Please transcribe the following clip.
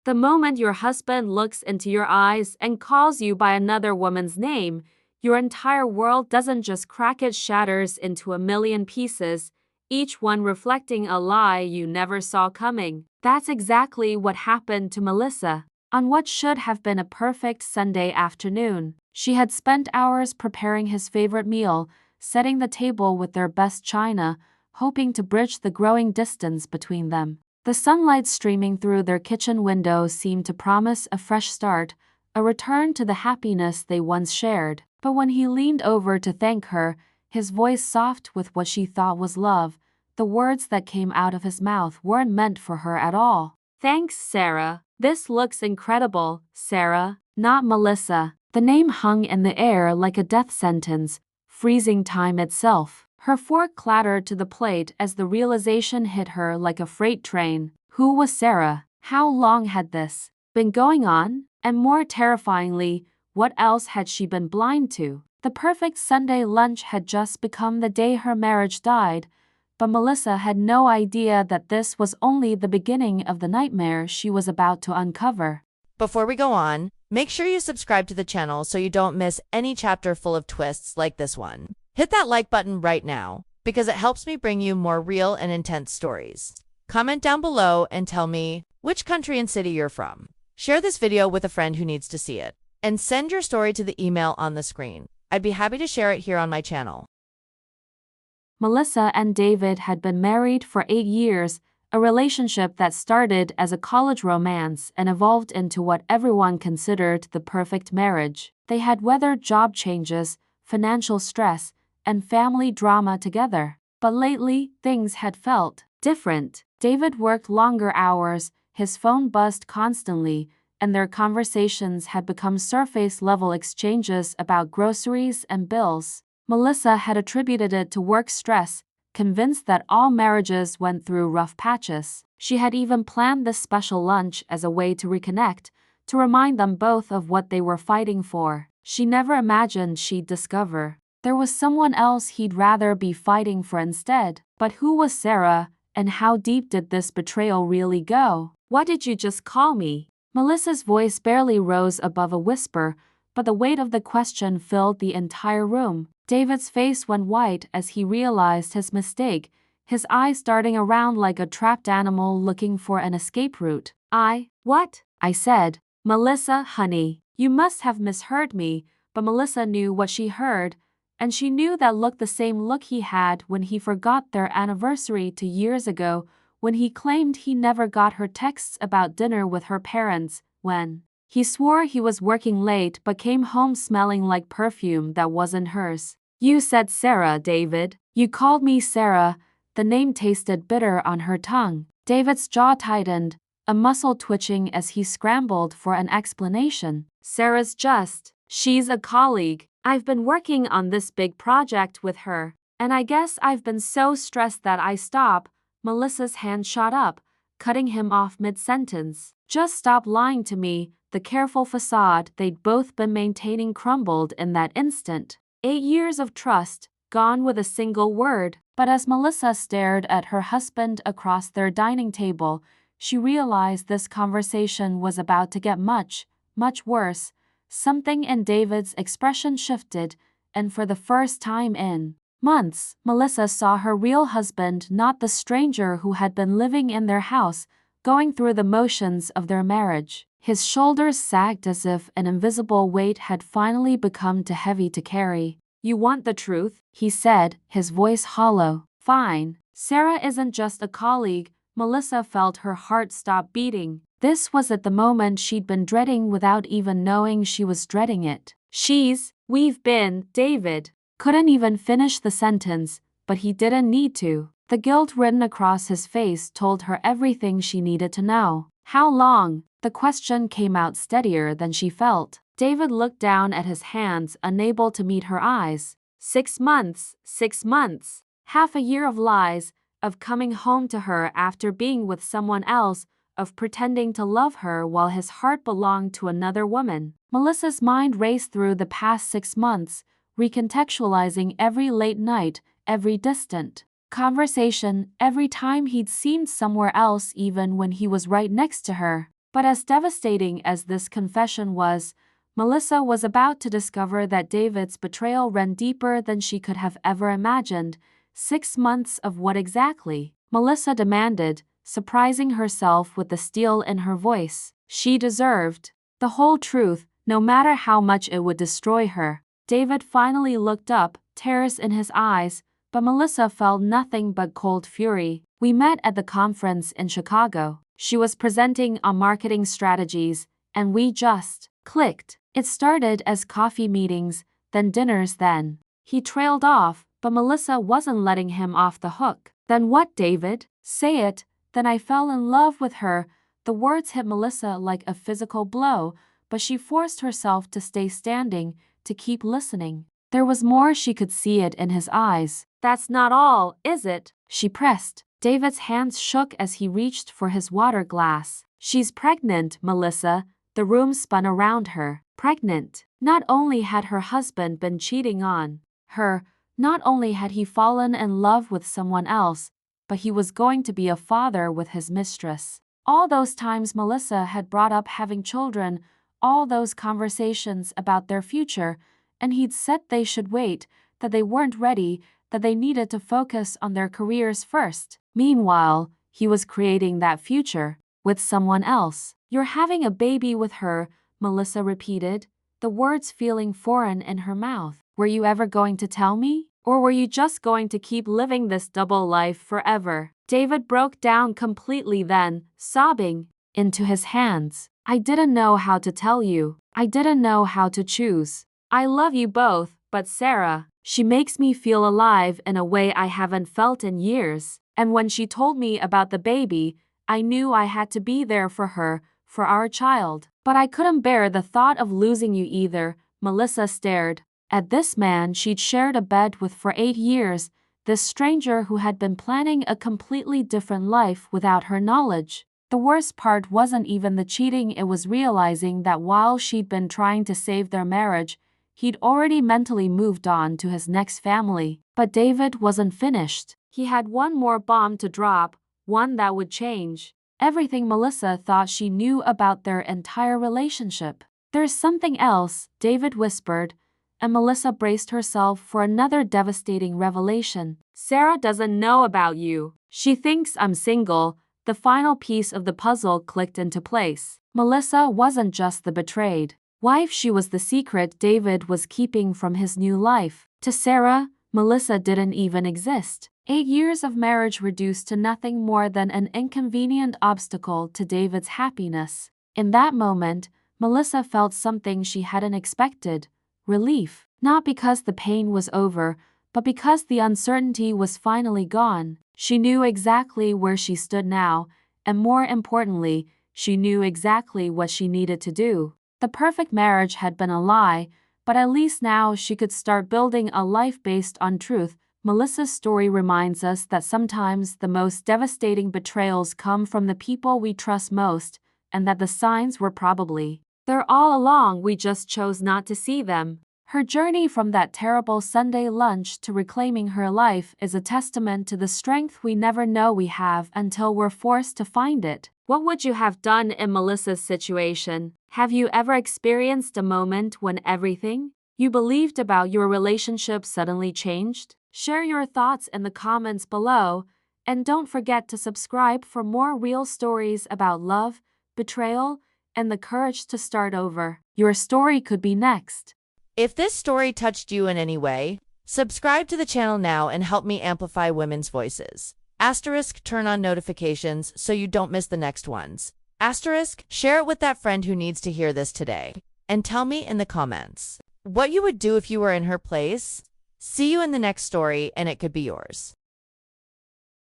The moment your husband looks into your eyes and calls you by another woman's name, your entire world doesn't just crack, it shatters into a million pieces, each one reflecting a lie you never saw coming. That's exactly what happened to Melissa. On what should have been a perfect Sunday afternoon, she had spent hours preparing his favorite meal, setting the table with their best china, hoping to bridge the growing distance between them. The sunlight streaming through their kitchen window seemed to promise a fresh start, a return to the happiness they once shared. But when he leaned over to thank her, his voice soft with what she thought was love, the words that came out of his mouth weren't meant for her at all. "Thanks, Sarah. This looks incredible, Sarah, not Melissa." The name hung in the air like a death sentence, freezing time itself. Her fork clattered to the plate as the realization hit her like a freight train. Who was Sarah? How long had this been going on? And more terrifyingly, what else had she been blind to? The perfect Sunday lunch had just become the day her marriage died, but Melissa had no idea that this was only the beginning of the nightmare she was about to uncover. Before we go on, make sure you subscribe to the channel so you don't miss any chapter full of twists like this one. Hit that like button right now, because it helps me bring you more real and intense stories. Comment down below and tell me which country and city you're from. Share this video with a friend who needs to see it, and send your story to the email on the screen. I'd be happy to share it here on my channel. Melissa and David had been married for 8 years, a relationship that started as a college romance and evolved into what everyone considered the perfect marriage. They had weathered job changes, financial stress, and family drama together. But lately, things had felt different. David worked longer hours, his phone buzzed constantly, and their conversations had become surface-level exchanges about groceries and bills. Melissa had attributed it to work stress, convinced that all marriages went through rough patches. She had even planned this special lunch as a way to reconnect, to remind them both of what they were fighting for. She never imagined she'd discover there was someone else he'd rather be fighting for instead. But who was Sarah, and how deep did this betrayal really go? "What did you just call me?" Melissa's voice barely rose above a whisper, but the weight of the question filled the entire room. David's face went white as he realized his mistake, his eyes darting around like a trapped animal looking for an escape route. What? I said. "Melissa, honey, you must have misheard me," but Melissa knew what she heard, and she knew that looked the same look he had when he forgot their anniversary 2 years ago, when he claimed he never got her texts about dinner with her parents, when he swore he was working late but came home smelling like perfume that wasn't hers. "You said Sarah, David. You called me Sarah." The name tasted bitter on her tongue. David's jaw tightened, a muscle twitching as he scrambled for an explanation. She's a colleague. I've been working on this big project with her, and I guess I've been so stressed that I stopped." Melissa's hand shot up, cutting him off mid-sentence. "Just stop lying to me." The careful facade they'd both been maintaining crumbled in that instant. 8 years of trust, gone with a single word. But as Melissa stared at her husband across their dining table, she realized this conversation was about to get much, much worse. Something in David's expression shifted, and for the first time in months, Melissa saw her real husband, not the stranger who had been living in their house, going through the motions of their marriage. His shoulders sagged as if an invisible weight had finally become too heavy to carry. "You want the truth?" he said, his voice hollow. "Fine. Sarah isn't just a colleague." Melissa felt her heart stop beating. This was at the moment she'd been dreading without even knowing she was dreading it. David couldn't even finish the sentence, but he didn't need to. The guilt written across his face told her everything she needed to know. "How long?" The question came out steadier than she felt. David looked down at his hands, unable to meet her eyes. 6 months. 6 months. Half a year of lies, of coming home to her after being with someone else, of pretending to love her while his heart belonged to another woman. Melissa's mind raced through the past 6 months, recontextualizing every late night, every distant conversation, every time he'd seemed somewhere else even when he was right next to her. But as devastating as this confession was, Melissa was about to discover that David's betrayal ran deeper than she could have ever imagined. 6 months of what exactly? Melissa demanded, surprising herself with the steel in her voice. She deserved the whole truth, no matter how much it would destroy her. David finally looked up, tears in his eyes, but Melissa felt nothing but cold fury. We met at the conference in Chicago. She was presenting on marketing strategies, and we just clicked. It started as coffee meetings, then dinners then. He trailed off, but Melissa wasn't letting him off the hook. Then what, David? Say it. Then I fell in love with her. The words hit Melissa like a physical blow, but she forced herself to stay standing, to keep listening. There was more. She could see it in his eyes. That's not all, is it? She pressed. David's hands shook as he reached for his water glass. She's pregnant, Melissa. The room spun around her. Pregnant. Not only had her husband been cheating on her, not only had he fallen in love with someone else, but he was going to be a father with his mistress. All those times Melissa had brought up having children, all those conversations about their future, and he'd said they should wait, that they weren't ready, that they needed to focus on their careers first. Meanwhile, he was creating that future with someone else. You're having a baby with her, Melissa repeated, the words feeling foreign in her mouth. Were you ever going to tell me? Or were you just going to keep living this double life forever? David broke down completely then, sobbing into his hands. I didn't know how to tell you. I didn't know how to choose. I love you both, but Sarah, she makes me feel alive in a way I haven't felt in years. And when she told me about the baby, I knew I had to be there for her, for our child. But I couldn't bear the thought of losing you either. Melissa stared at this man she'd shared a bed with for 8 years, this stranger who had been planning a completely different life without her knowledge. The worst part wasn't even the cheating, it was realizing that while she'd been trying to save their marriage, he'd already mentally moved on to his next family. But David wasn't finished. He had one more bomb to drop, one that would change everything Melissa thought she knew about their entire relationship. There's something else, David whispered, and Melissa braced herself for another devastating revelation. Sarah doesn't know about you. She thinks I'm single. The final piece of the puzzle clicked into place. Melissa wasn't just the betrayed wife, she was the secret David was keeping from his new life. To Sarah, Melissa didn't even exist. 8 years of marriage reduced to nothing more than an inconvenient obstacle to David's happiness. In that moment, Melissa felt something she hadn't expected. Relief. Not because the pain was over, but because the uncertainty was finally gone. She knew exactly where she stood now, and more importantly, she knew exactly what she needed to do. The perfect marriage had been a lie, but at least now she could start building a life based on truth. Melissa's story reminds us that sometimes the most devastating betrayals come from the people we trust most, and that the signs were probably there all along, we just chose not to see them. Her journey from that terrible Sunday lunch to reclaiming her life is a testament to the strength we never know we have until we're forced to find it. What would you have done in Melissa's situation? Have you ever experienced a moment when everything you believed about your relationship suddenly changed? Share your thoughts in the comments below, and don't forget to subscribe for more real stories about love, betrayal, and the courage to start over. Your story could be next. If this story touched you in any way, subscribe to the channel now and help me amplify women's voices. Asterisk, turn on notifications so you don't miss the next ones. Asterisk, share it with that friend who needs to hear this today. And tell me in the comments what you would do if you were in her place. See you in the next story, and it could be yours.